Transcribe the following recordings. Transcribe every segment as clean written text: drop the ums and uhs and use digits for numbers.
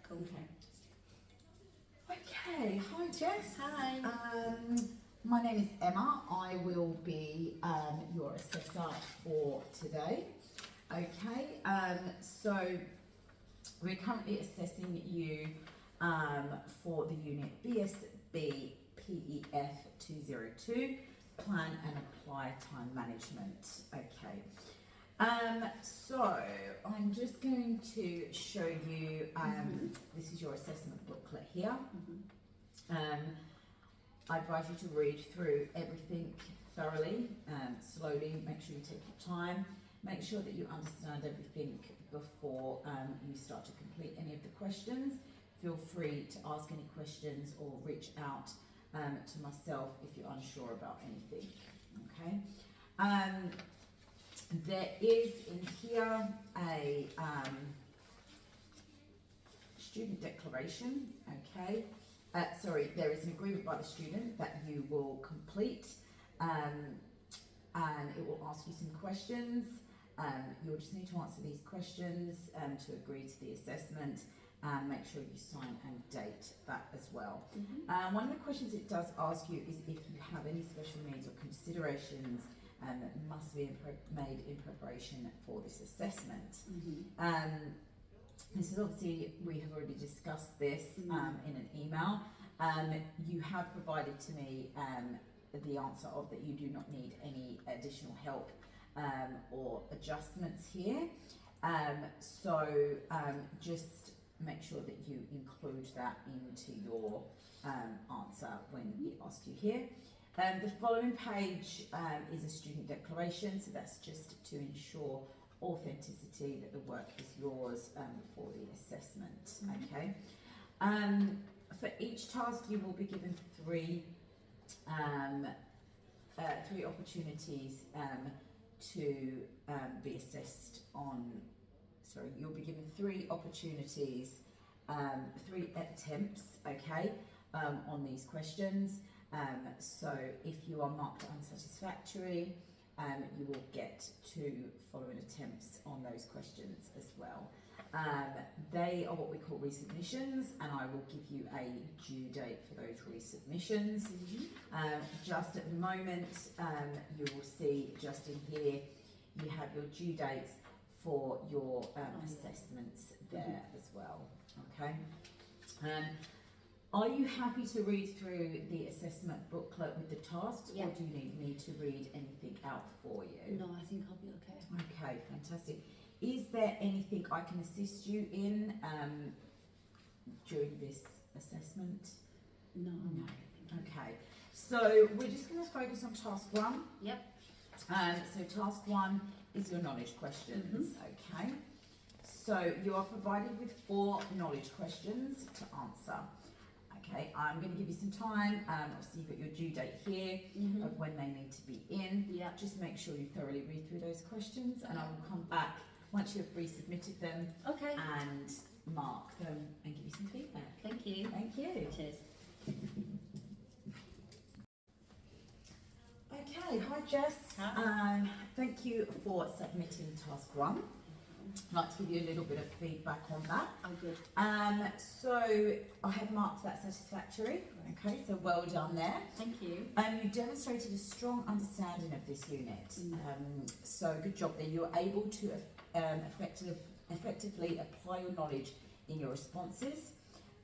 Cool. Okay, hi Jess. Hi. My name is Emma. I will be your assessor for today. Okay, so we're currently assessing you for the unit BSB PEF 202, Plan and Apply Time Management. Okay. So I'm just going to show you, this is your assessment booklet here. I advise you to read through everything thoroughly, slowly, make sure you take your time, make sure that you understand everything before you start to complete any of the questions. Feel free to ask any questions or reach out to myself if you're unsure about anything, okay? There is in here a student declaration, okay? There is an agreement by the student that you will complete, and it will ask you some questions. You'll just need to answer these questions to agree to the assessment, and make sure you sign and date that as well. One of the questions it does ask you is if you have any special needs or considerations that must be made in preparation for this assessment. This is obviously, we have already discussed this in an email. You have provided to me the answer of that you do not need any additional help or adjustments here. Just make sure that you include that into your answer when it asks you here. The following page is a student declaration, so that's just to ensure authenticity, that the work is yours for the assessment, okay? For each task you will be given three opportunities to be assessed on, you'll be given three opportunities, three attempts, okay, on these questions. So if you are marked unsatisfactory, you will get two following attempts on those questions as well. They are what we call resubmissions, and I will give you a due date for those resubmissions. Just at the moment, you will see just in here, you have your due dates for your assessments there as well, okay? Are you happy to read through the assessment booklet with the tasks, or do you need me to read anything out for you? No, I think I'll be okay. Okay, fantastic. Is there anything I can assist you in during this assessment? No. Okay, so we're just going to focus on task one. Yep. So task one is your knowledge questions, okay? So you are provided with 4 knowledge questions to answer. Okay, I'm going to give you some time. Obviously, you've got your due date here of when they need to be in. Yeah. Just make sure you thoroughly read through those questions, and I will come back once you've resubmitted them and mark them and give you some feedback. Thank you. Thank you. Cheers. Okay, hi Jess. Hi. Thank you for submitting task one. I'd like to give you a little bit of feedback on that. Oh, good. So I have marked that satisfactory. Okay, so well done there. Thank you. You demonstrated a strong understanding of this unit. So good job there. You were able to effectively apply your knowledge in your responses.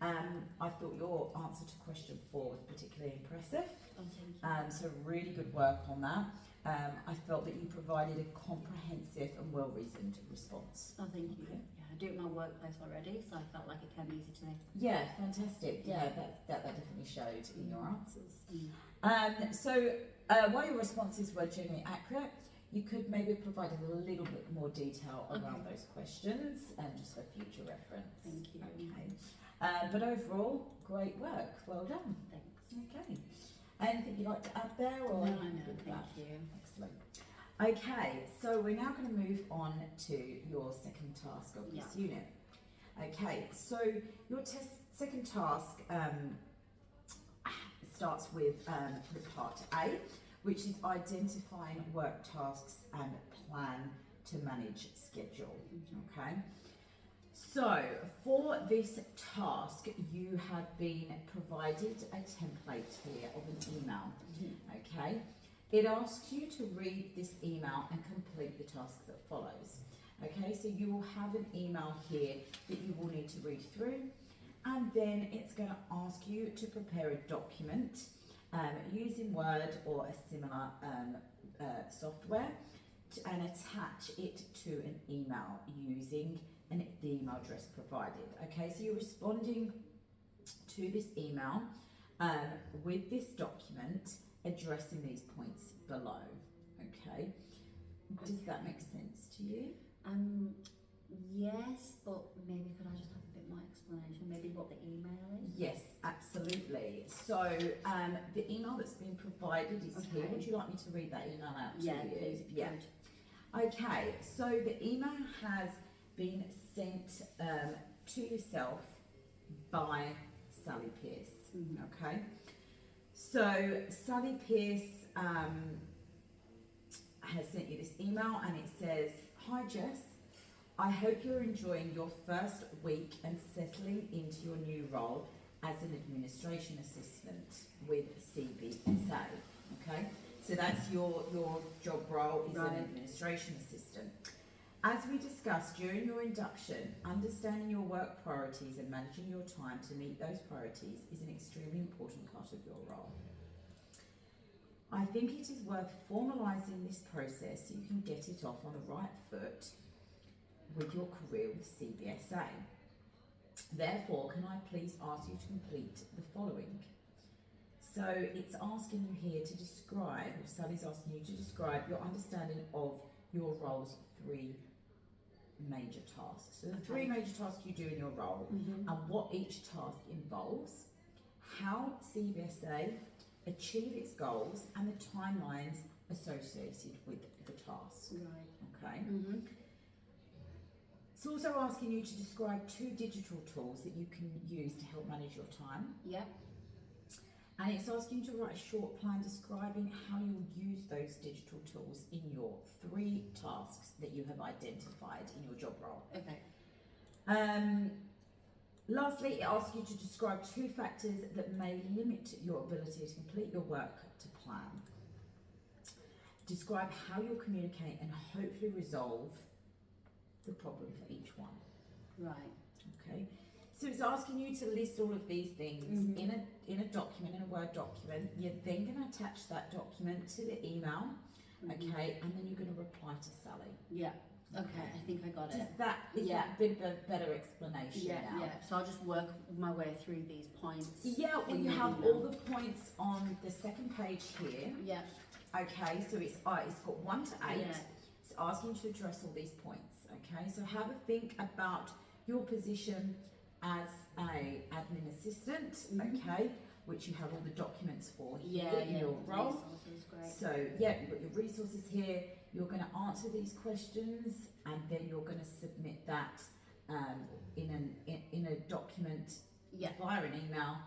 I thought your answer to question 4 was particularly impressive. Oh, thank you. So really good work on that. I felt that you provided a comprehensive and well-reasoned response. Oh, thank you. Okay. Yeah, I do it in my workplace already, so I felt like it came easy to me. Yeah, fantastic. Yeah, that definitely showed in your answers. While your responses were generally accurate, you could maybe provide a little bit more detail around those questions, just for future reference. Thank you. Okay. But overall, great work. Well done. Thanks. Okay. Anything you'd like to add there? Or No, with thank that? you. Excellent. Okay, so we're now going to move on to your second task of this unit. Okay, so your second task starts with part A, which is identifying work tasks and plan to manage schedule. Okay, So for this task, you have been provided a template here of an email. Okay, it asks you to read this email and complete the task that follows. Okay, so you will have an email here that you will need to read through, and then it's going to ask you to prepare a document using Word or a similar software and attach it to an email using the email address provided. Okay, so you're responding to this email with this document addressing these points below. Okay, does that make sense to you? Yes, but maybe could I just have a bit more explanation? Maybe what the email is? Yes, absolutely. So the email that's been provided is here. Okay. Would you like me to read that email out to Yeah, you? please, if you could. Okay, so the email has been sent to yourself by Sally Pierce. Okay, so Sally Pierce has sent you this email, and it says, "Hi Jess, I hope you're enjoying your first week and settling into your new role as an administration assistant with CBSA." Okay, so that's your job role is Right. an administration assistant. As we discussed during your induction, understanding your work priorities and managing your time to meet those priorities is an extremely important part of your role. I think it is worth formalising this process so you can get it off on the right foot with your career with CBSA. Therefore, can I please ask you to complete the following? So it's asking you here to describe, or Sally's asking you to describe your understanding of your role's three major tasks. So the three major tasks you do in your role and what each task involves, how CBSA achieve its goals and the timelines associated with the task. Right. Okay. It's also asking you to describe 2 digital tools that you can use to help manage your time. Yep. And it's asking you to write a short plan describing how you'll use those digital tools in your 3 tasks that you have identified in your job role. Okay. Lastly, it asks you to describe 2 factors that may limit your ability to complete your work to plan. Describe how you'll communicate and hopefully resolve the problem for each one. Right. Okay. So it's asking you to list all of these things in a document, in a Word document. You're then going to attach that document to the email, okay, and then you're going to reply to Sally. Yeah. Okay, I think I got it. Is that a bit of a better explanation now? Yeah. So I'll just work my way through these points. Yeah, well, you have all the points on the second page here. Yeah. Okay, so it's got 1 to 8. Yeah. It's asking you to address all these points. Okay, so have a think about your position as a admin assistant. Okay, which you have all the documents for here in your role. Resources, great. So yeah, you've got your resources here. You're going to answer these questions, and then you're going to submit that in a document via an email,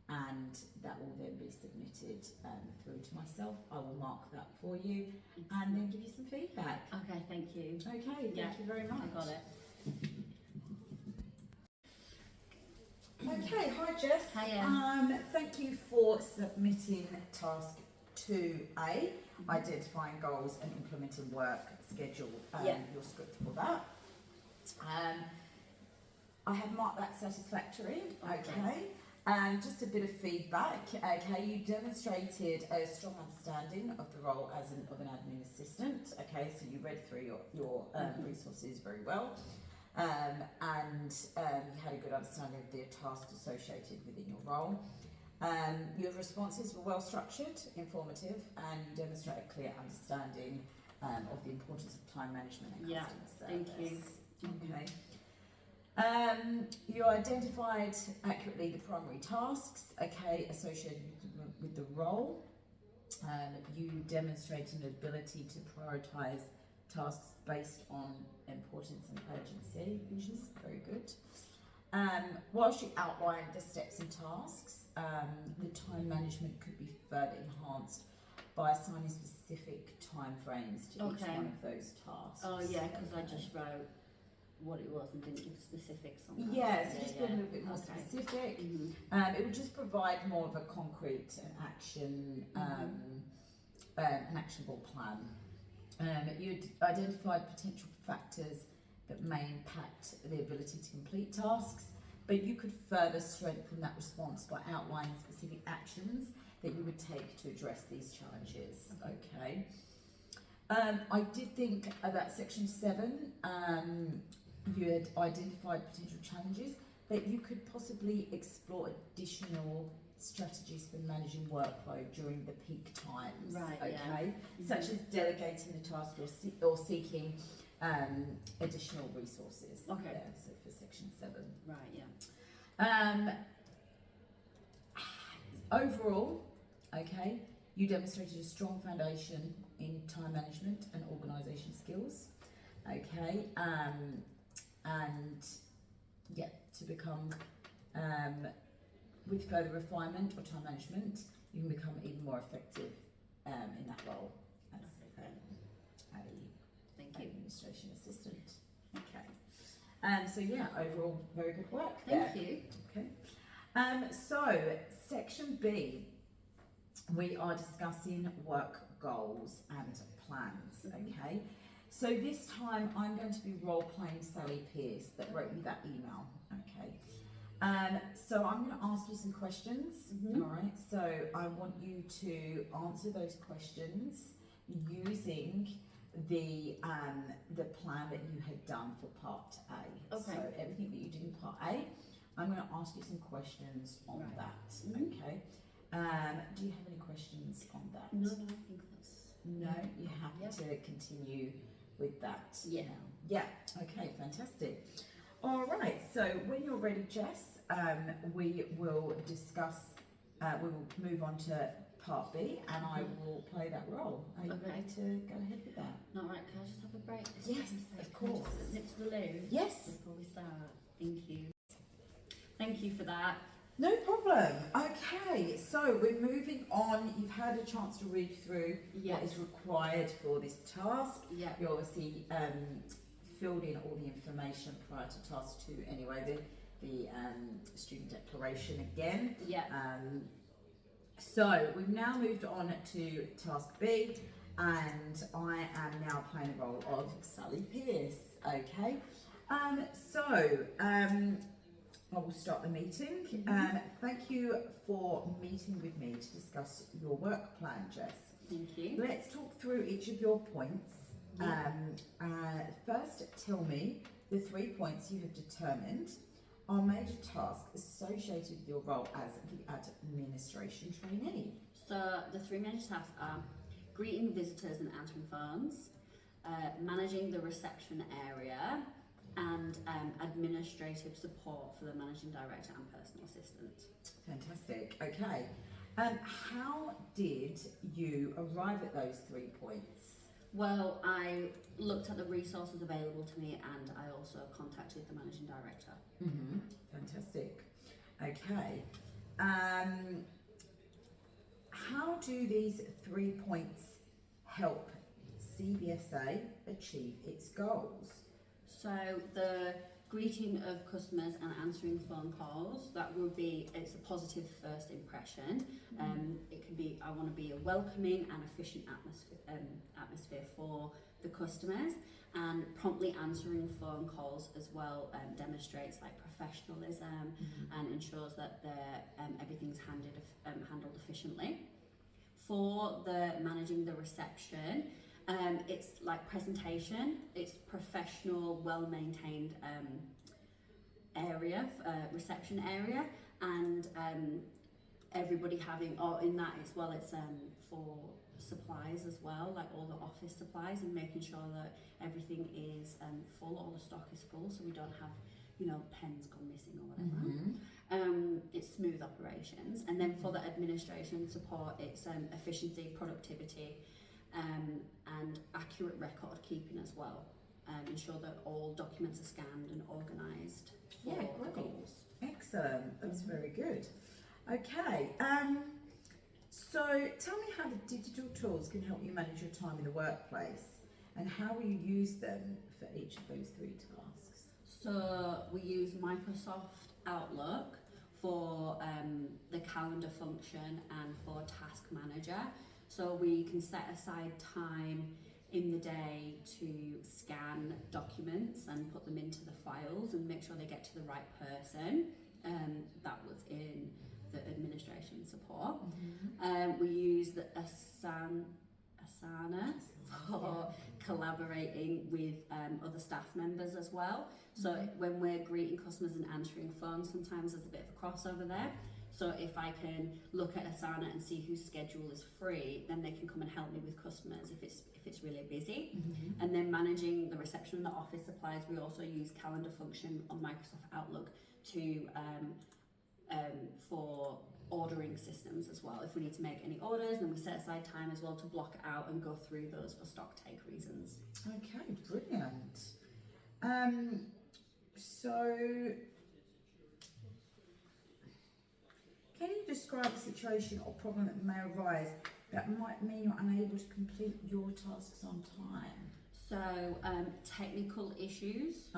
and that will then be submitted through to myself. I will mark that for you, and then give you some feedback. Okay, thank you. Okay, thank you very much. I got it. Okay, hi Jess. Hiya. Thank you for submitting task 2A, identifying goals and implementing work schedule, your script for that. I have marked that satisfactory, okay. Just a bit of feedback, okay, you demonstrated a strong understanding of the role as an admin assistant, okay, so you read through your resources very well. And you had a good understanding of the tasks associated within your role. Your responses were well structured, informative, and you demonstrate a clear understanding of the importance of time management and customer service. Thank you. Okay. You identified accurately the primary tasks, okay, associated with the role. You demonstrated an ability to prioritise tasks based on importance and urgency, which is very good. Whilst you outlined the steps and tasks, the time management could be further enhanced by assigning specific time frames to each one of those tasks. Oh yeah, because I just wrote what it was and didn't give specifics on that. Yeah, so just be a little bit more Okay. specific. Mhm. It would just provide more of a concrete and an actionable plan. You'd identified potential factors that may impact the ability to complete tasks, but you could further strengthen that response by outlining specific actions that you would take to address these challenges. Okay. I did think that section 7, you had identified potential challenges that you could possibly explore additional strategies for managing workload during the peak times. Right, Okay. yeah. Such as delegating the task or seeking additional resources. Okay. Yeah, so for section 7. Right, yeah. Overall, okay, you demonstrated a strong foundation in time management and organisation skills. Okay, and yeah, to become with further refinement or time management, you can become even more effective in that role as a Thank you. administration assistant. Okay. So yeah, overall, very good work there. Thank you. Okay. So section B, we are discussing work goals and plans. Okay. So this time I'm going to be role playing Sally Pierce that wrote you that email. Okay. So I'm going to ask you some questions. Mhm. All right. So I want you to answer those questions using the plan that you had done for part A. Okay. So everything that you did in part A, I'm going to ask you some questions on Right. that. Mhm. Okay. Do you have any questions on that? No, I think that's. No, you have Yep. to continue with that. Yeah. now. Yeah. Okay. Fantastic. All right. So when you're ready, Jess, we will discuss. We will move on to part B, and I will play that role. Are you Okay. ready to go ahead with that? Not right, can I just have a break? Yes, of course. Nip to the loo Yes. before we start. Thank you. Thank you for that. No problem. Okay. So we're moving on. You've had a chance to read through Yeah. what is required for this task. Yeah. You obviously filled in all the information prior to task 2 anyway, the student declaration again. Yeah. So we've now moved on to task B, and I am now playing the role of Sally Pierce. Okay. I will start the meeting. Thank you for meeting with me to discuss your work plan, Jess. Thank you. Let's talk through each of your points. Yeah. First, tell me the 3 points you have determined are major tasks associated with your role as the administration trainee. So the 3 major tasks are greeting visitors and answering phones, managing the reception area, and administrative support for the managing director and personal assistant. Fantastic. Okay. How did you arrive at those 3 points? Well, I looked at the resources available to me and I also contacted the managing director. Fantastic. Okay. How do these 3 points help CBSA achieve its goals? So the greeting of customers and answering phone calls, that would be, it's a positive first impression. It can be, I want to be a welcoming and efficient atmosphere for the customers, and promptly answering phone calls as well demonstrates like professionalism and ensures that everything's handled efficiently. For the managing the reception, it's like presentation, it's professional, well-maintained area, reception area, and everybody having, in that as well, it's for supplies as well, like all the office supplies, and making sure that everything is full, all the stock is full, so we don't have, pens gone missing or whatever. It's smooth operations. And then for the administration support, it's efficiency, productivity, and accurate record keeping as well. Ensure that all documents are scanned and organised for Yeah, the great. goals. Excellent. That's very good. Okay. So tell me how the digital tools can help you manage your time in the workplace, and how will you use them for each of those 3 tasks? So we use Microsoft Outlook for the calendar function and for task manager. So we can set aside time in the day to scan documents and put them into the files and make sure they get to the right person. That was in the administration support. We use the Asana for collaborating with other staff members as well. So when we're greeting customers and answering phones, sometimes there's a bit of a crossover there. So if I can look at Asana and see whose schedule is free, then they can come and help me with customers if it's really busy. And then managing the reception and the office supplies, we also use calendar function on Microsoft Outlook to for ordering systems as well. If we need to make any orders, then we set aside time as well to block it out and go through those for stock take reasons. Okay, brilliant. So, can you describe a situation or problem that may arise that might mean you're unable to complete your tasks on time? So, technical issues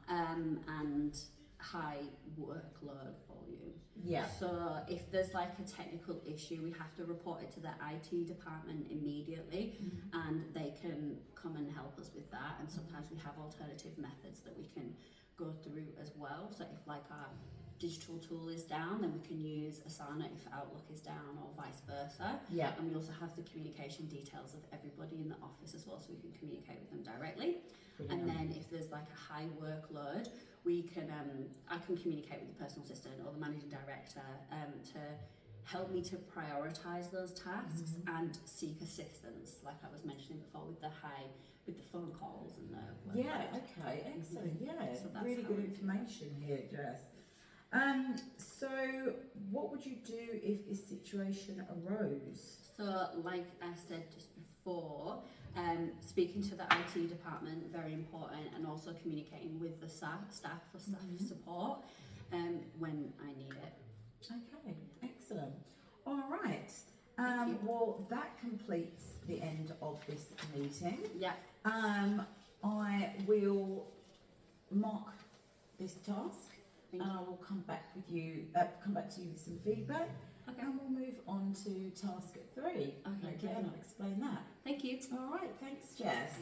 and high workload volume. Yeah. So if there's like a technical issue, we have to report it to the IT department immediately, and they can come and help us with that. And sometimes we have alternative methods that we can go through as well. So if like our digital tool is down, then we can use Asana if Outlook is down, or vice versa. Yeah. And we also have the communication details of everybody in the office as well, so we can communicate with them directly. Brilliant. And then if there's like a high workload, we can I can communicate with the personal assistant or the managing director to help me to prioritize those tasks and seek assistance, like I was mentioning before, with the phone calls and the workload. Yeah. Okay. Excellent. Yeah. So that's really how good we- information here, Jess. So what would you do if this situation arose? So, like I said just before, speaking to the IT department, very important, and also communicating with the staff for staff support when I need it. Okay, excellent. All right. Thank you. Well, that completes the end of this meeting. Yeah, I will mark this task, thank and you. I will come back with you. Come back to you with some feedback, Okay, and we'll move on to task 3. Okay, and I'll explain that. thank you. All right. Thanks, Jess.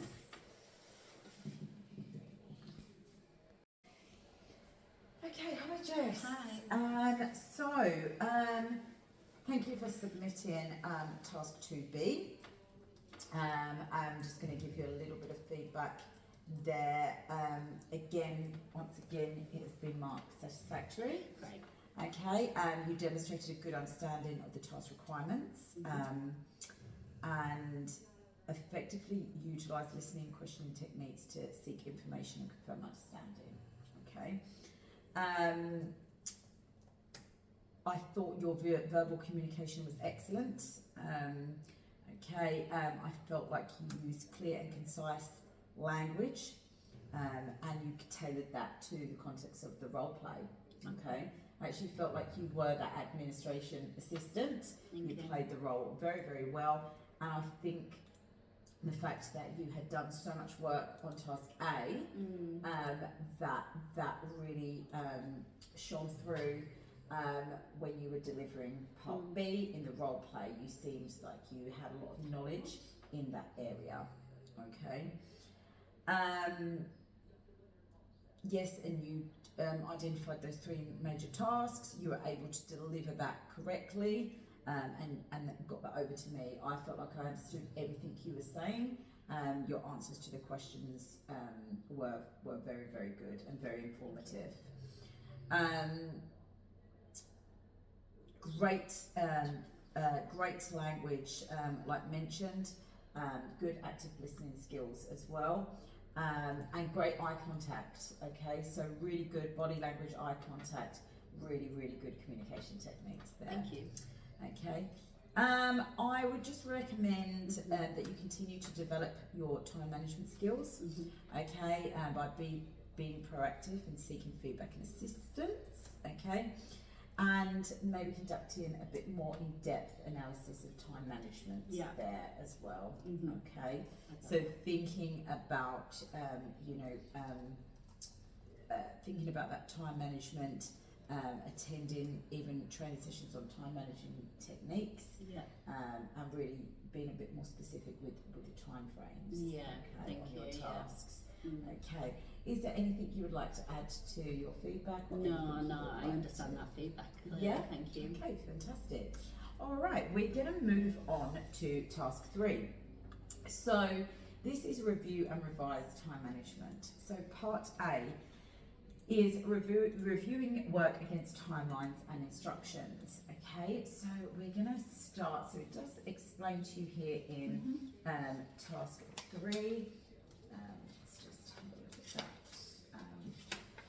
Okay, hi Jess. Hi. Thank you for submitting task 2B. I'm just going to give you a little bit of feedback there. Once again, it has been marked satisfactory. Great. Okay, you demonstrated a good understanding of the task requirements and effectively utilised listening and questioning techniques to seek information and confirm understanding. Okay. I thought your verbal communication was excellent. I felt like you used clear and concise language, and you tailored that to the context of the role play. Okay, I actually felt like you were that administration assistant. Thank you. Played the role very, very well, and I think the fact that you had done so much work on task A, that really shone through when you were delivering part B in the role play. You seemed like you had a lot of knowledge in that area. Okay. Yes, and you identified those 3 major tasks. You were able to deliver that correctly, and got that over to me. I felt like I understood everything you were saying. Your answers to the questions were very, very good and very informative. Great language, like mentioned. Good active listening skills as well. And great eye contact. Okay, so really good body language, eye contact, really, really good communication techniques there. Thank you. Okay. I would just recommend that you continue to develop your time management skills. Okay, by being proactive and seeking feedback and assistance. Okay, and maybe conducting a bit more in-depth analysis of time management there as well. Okay, so thinking about thinking about that time management, attending even training sessions on time managing techniques, Yeah. and really being a bit more specific with the time frames. Yeah, Okay, thank on your you, yeah. tasks. Mm. Okay. Is there anything you would like to add to your feedback? Or anything No, you no, would I like understand to- that feedback. Yeah? Thank you. Okay, fantastic. All right, we're going to move on to task 3. So this is review and revise time management. So part A is reviewing work against timelines and instructions. Okay, so we're going to start. So it does explain to you here in task 3. Let's just have a look at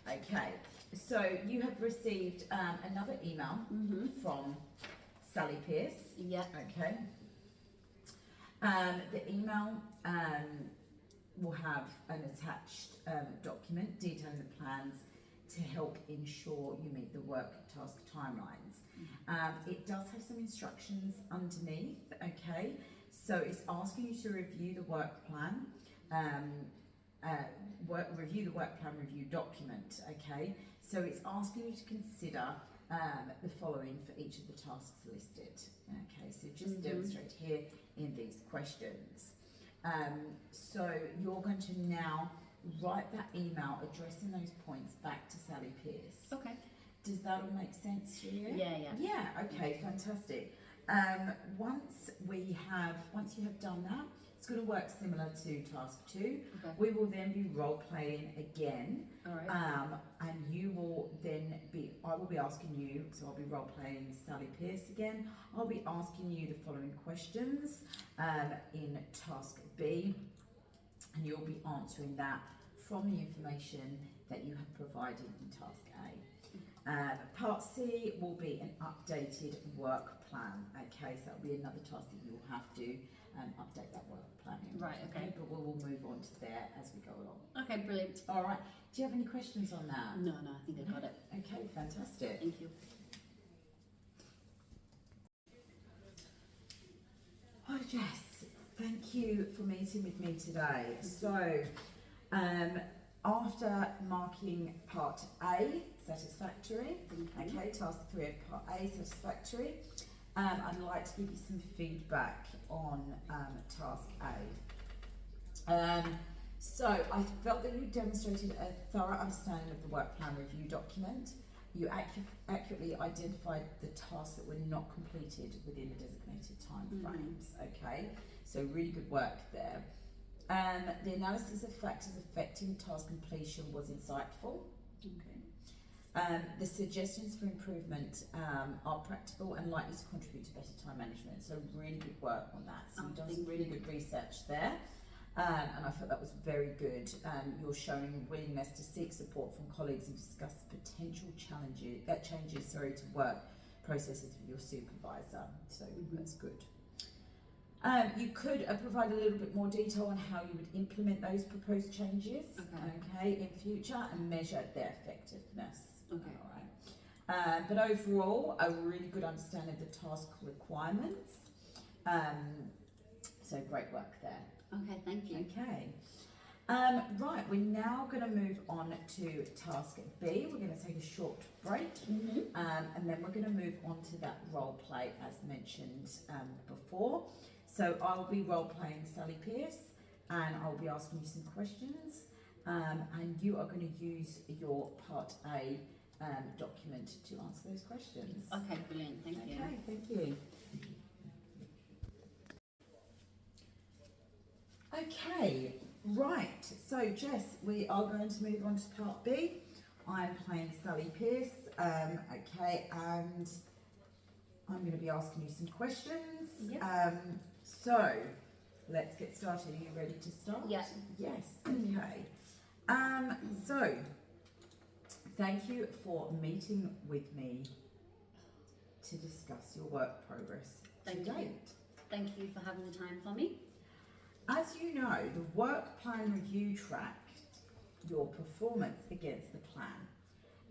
that. Okay, so you have received another email from Sally Pierce. Yeah. Okay. The email will have an attached document detailing the plans to help ensure you meet the work task timelines. It does have some instructions underneath, okay? So it's asking you to review the work plan, review the work plan review document, okay? So it's asking you to consider the following for each of the tasks listed. Okay, so just demonstrate here in these questions. So you're going to now write that email addressing those points back to Sally Pierce. Okay. Does that all make sense to you? Yeah, yeah. Yeah, okay, fantastic. Once you have done that, it's going to work similar to task 2. Okay. We will then be role playing again. All right. And you will then I will be asking you, so I'll be role playing Sally Pierce again. I'll be asking you the following questions in task B, and you'll be answering that from the information that you have provided in task A. Part C will be an updated work plan. Okay, so that'll be another task that you'll have to update that work plan in. Right, okay. But we'll move on to there as we go along. Okay, brilliant. All right. Do you have any questions on that? No, I think I got it. Okay, fantastic. Thank you. Oh, Jess, thank you for meeting with me today. So, after marking part A satisfactory, okay, task 3 of part A satisfactory, I'd like to give you some feedback on task A. So I felt that you demonstrated a thorough understanding of the work plan review document. You accurately identified the tasks that were not completed within the designated time frames. Okay, so really good work there. The analysis of factors affecting task completion was insightful. Okay. The suggestions for improvement are practical and likely to contribute to better time management. So really good work on that. So you've done some really good research there. And I thought that was very good. You're showing willingness to seek support from colleagues and discuss potential changes to work processes with your supervisor. So that's good. You could provide a little bit more detail on how you would implement those proposed changes, okay, in future and measure their effectiveness. Okay. All right. But overall, a really good understanding of the task requirements. So great work there. Okay, thank you. Okay. Right, we're now going to move on to task B. We're going to take a short break, and then we're going to move on to that role play as mentioned before. So I'll be role playing Sally Pierce, and I'll be asking you some questions, and you are going to use your part A document to answer those questions. Okay, brilliant. Thank you. Okay, thank you. Okay, right, so Jess, we are going to move on to part B. I'm playing Sally Pierce, okay, and I'm going to be asking you some questions. Yep. So, let's get started. Are you ready to start? Yes. Yes, okay. So, thank you for meeting with me to discuss your work progress to date. Thank you for having the time for me. As you know, the work plan review tracked your performance against the plan,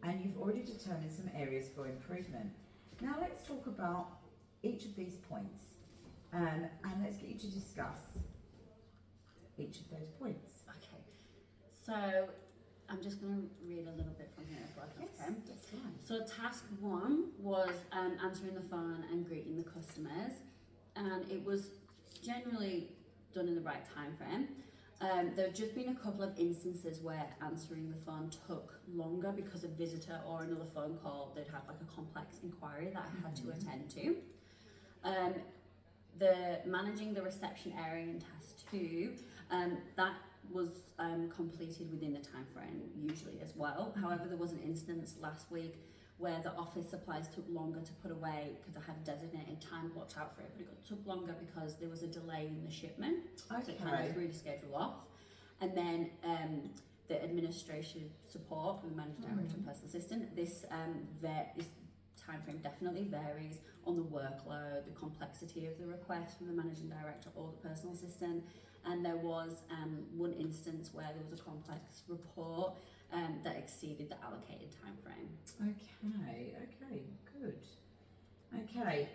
and you've already determined some areas for improvement. Now let's talk about each of these points, and let's get you to discuss each of those points. Okay, so I'm just going to read a little bit from here as well. if that's okay. That's fine. So task 1 was answering the phone and greeting the customers, and it was generally done in the right time frame. There have just been a couple of instances where answering the phone took longer because a visitor or another phone call, they'd have like a complex inquiry that I had to attend to. The managing the reception area in task 2, that was completed within the time frame usually as well. However, there was an instance last week where the office supplies took longer to put away because I had a designated time blocked out for it, but it took longer because there was a delay in the shipment. Okay. So it kind of threw the schedule off. And then the administration support from the managing director and personal assistant, this time frame definitely varies on the workload, the complexity of the request from the managing director or the personal assistant. And there was one instance where there was a complex report that exceeded the allocated time frame. Okay, good. Okay,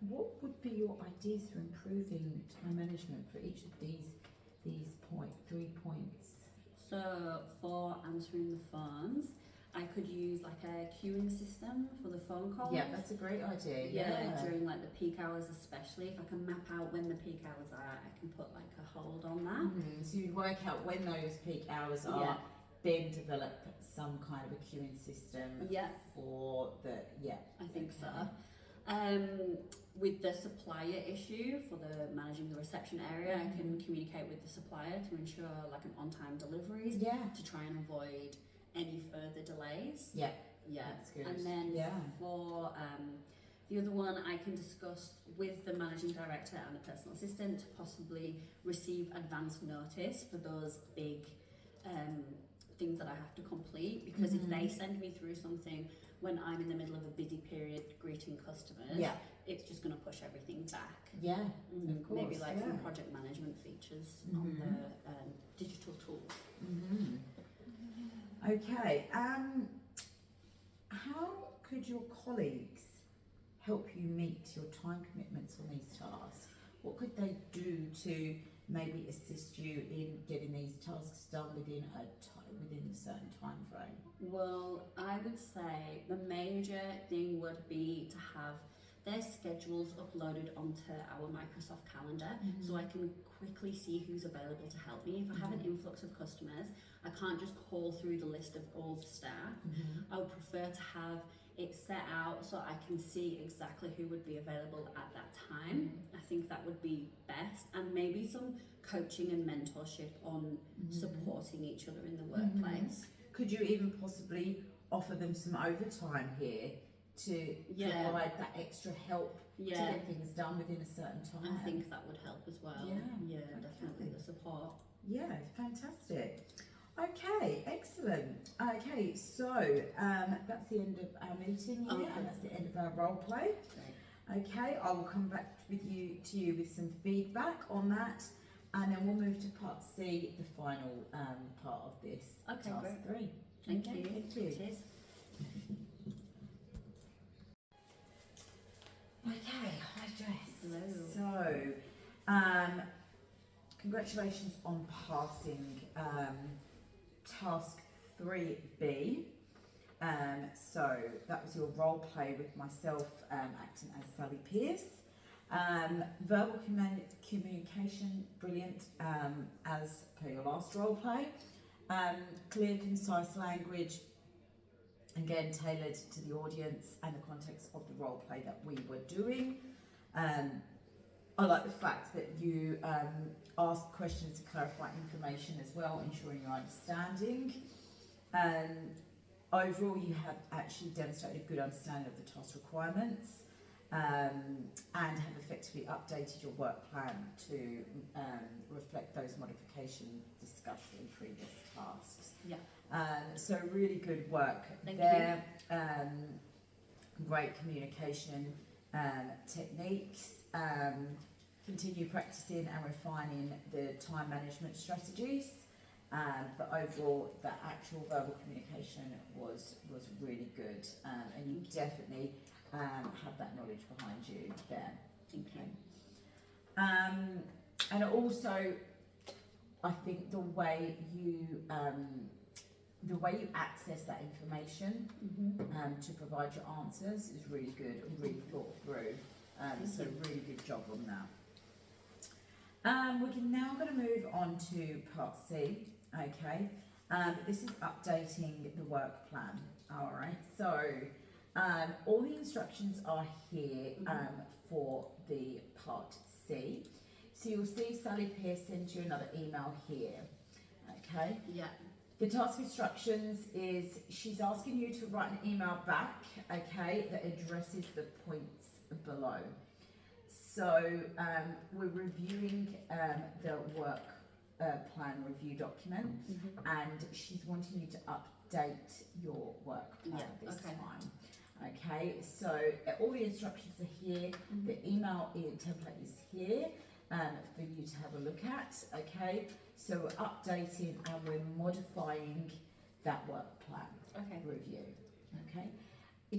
what would be your ideas for improving time management for each of these 3 points? So for answering the phones, I could use like a queuing system for the phone calls. Yeah, that's a great idea. Yeah, during like the peak hours especially. If I can map out when the peak hours are, I can put like a hold on that. So you'd work out when those peak hours are, Yeah. then develop some kind of a queuing system Yeah. for the, I think Okay. so. With the supplier issue for the managing the reception area, I can communicate with the supplier to ensure like an on-time deliveries Yeah, to try and avoid any further delays. yeah, Yeah. that's good. And then Yeah. for the other one, I can discuss with the managing director and the personal assistant to possibly receive advance notice for those big things that I have to complete, because if they send me through something when I'm in the middle of a busy period greeting customers, Yeah, it's just going to push everything back. yeah, Maybe course, like some yeah. project management features on the digital tools. Okay, how could your colleagues help you meet your time commitments on these tasks? What could they do to maybe assist you in getting these tasks done within a certain time frame? Well, I would say the major thing would be to have their schedules uploaded onto our Microsoft calendar, so I can quickly see who's available to help me. If I have an influx of customers, I can't just call through the list of all the staff. I would prefer to have it set out so I can see exactly who would be available at that time. I think that would be best, and maybe some coaching and mentorship on supporting each other in the workplace. Could you even possibly offer them some overtime here to Yeah. provide that extra help to Yeah, get things done within a certain time? I think that would help as well. Yeah, Definitely the support. Yeah, fantastic. Okay, excellent. Okay, so that's the end of our meeting here, Okay. and that's the end of our role play. Great. Okay, I will come back to you with some feedback on that, and then we'll move to part C, the final part of this Okay, task great. 3. Thank Okay, you. thank you. Cheers. Okay, hi Jess. Hello. So, congratulations on passing task 3B. So that was your role play with myself acting as Sally Pierce. Verbal communication, brilliant, as per your last role play. Clear, concise language, again tailored to the audience and the context of the role play that we were doing. I like the fact that you asked questions to clarify information as well, ensuring your understanding. Overall, you have actually demonstrated a good understanding of the task requirements and have effectively updated your work plan to reflect those modifications discussed in previous tasks. Yeah. So really good work Thank there. Great communication techniques. Continue practicing and refining the time management strategies. But overall, the actual verbal communication was really good, and you definitely have that knowledge behind you there. Thank you. And also, I think the way you the way you access that information Mm-hmm. to provide your answers is really good and really thought through. So really good job on that. We're now going to move on to part C. Okay, this is updating the work plan. All right, so all the instructions are here for the part C. So you'll see Sally Pierce sends you another email here. Okay. Yeah. The task instructions is she's asking you to write an email back, okay, that addresses the points below. So we're reviewing the work plan review document, and she's wanting you to update your work plan this time. Okay, so all the instructions are here. The email template is here for you to have a look at. Okay, so we're updating and we're modifying that work plan review. Okay,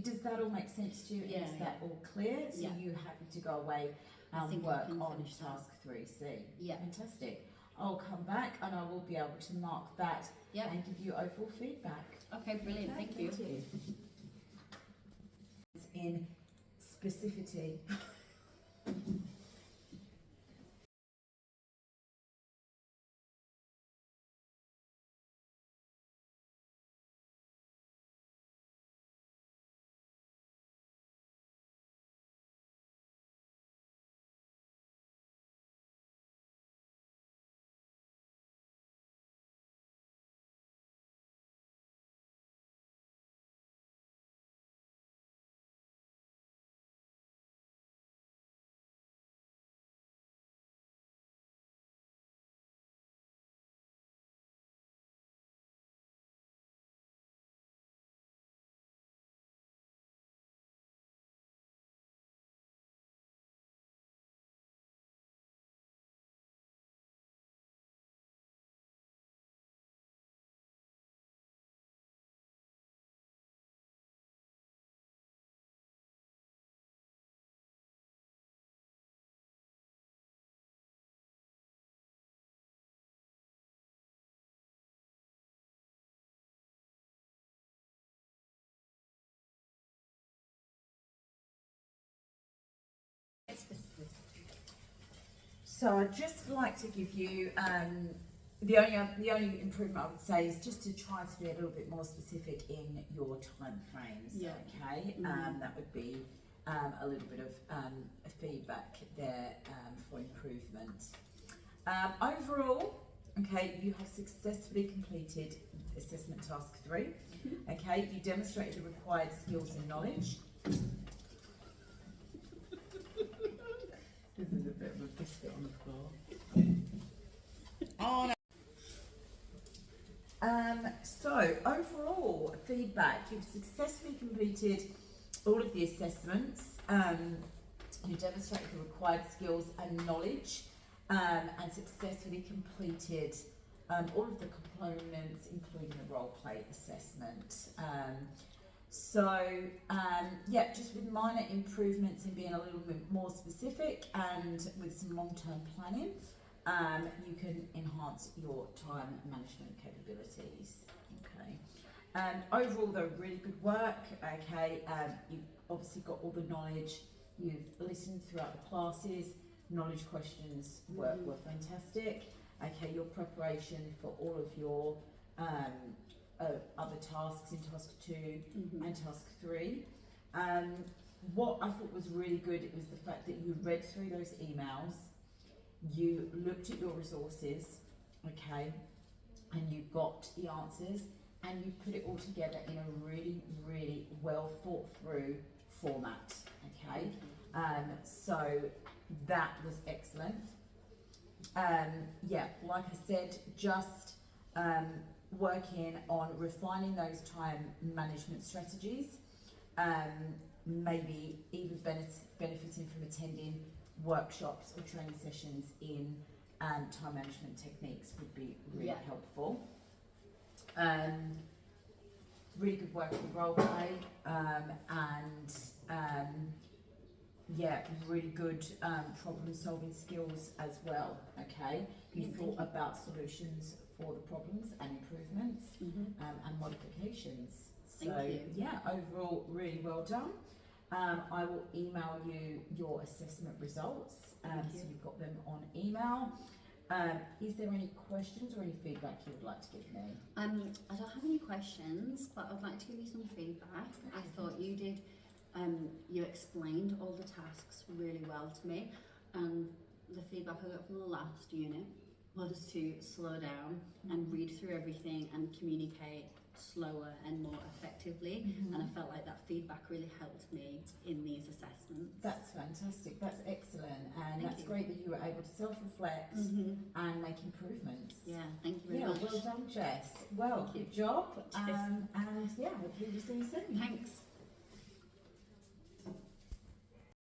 does that all make sense to you? Yeah, Is that all clear? So Yeah. you happy to go away I and think I work can on finish that. task 3C? Yeah. Fantastic. I'll come back and I will be able to mark that Yeah. and give you overall feedback. Okay, brilliant. Okay, Thank you. It's in specificity. So I'd just like to give you the only improvement I would say is just to try to be a little bit more specific in your time frames. Yeah. Okay, that would be a little bit of feedback there for improvement. Overall, okay, you have successfully completed assessment task 3. Okay, you demonstrated the required skills and knowledge. This is a bit of a biscuit on the floor. Oh no. So overall feedback, you've successfully completed all of the assessments. You demonstrated the required skills and knowledge, and successfully completed all of the components, including the role play assessment. Yeah, just with minor improvements in being a little bit more specific and with some long-term planning, you can enhance your time management capabilities. Okay. Overall, though, really good work. Okay. You've obviously got all the knowledge. You've listened throughout the classes. Knowledge questions were fantastic. Okay. Your preparation for all of your other tasks in task 2 and task 3. What I thought was really good was the fact that you read through those emails, you looked at your resources, okay, and you got the answers, and you put it all together in a really, really well thought through format, okay. So that was excellent. Yeah, like I said, just working on refining those time management strategies, maybe even benefiting from attending workshops or training sessions in time management techniques would be really helpful. Really good work in role play, and yeah, really good problem solving skills as well. Okay, you thought about solutions for the problems and improvements Mhm. and modifications. Thank So you. yeah, overall really well done. I will email you your assessment results, Thank so you. you've got them on email. Is there any questions or any feedback you would like to give me? I don't have any questions, but I'd like to give you some feedback. I thought you did, you explained all the tasks really well to me, and the feedback I got from the last unit was to slow down and read through everything and communicate slower and more effectively. Mhm. And I felt like that feedback really helped me in these assessments. That's fantastic. That's excellent, and Thank that's you. great that you were able to self-reflect and make improvements. Yeah, thank you very Yeah, much. well done, Jess. Well, Thank you. good job. Cheers. And yeah, hopefully we'll see you soon. Thanks.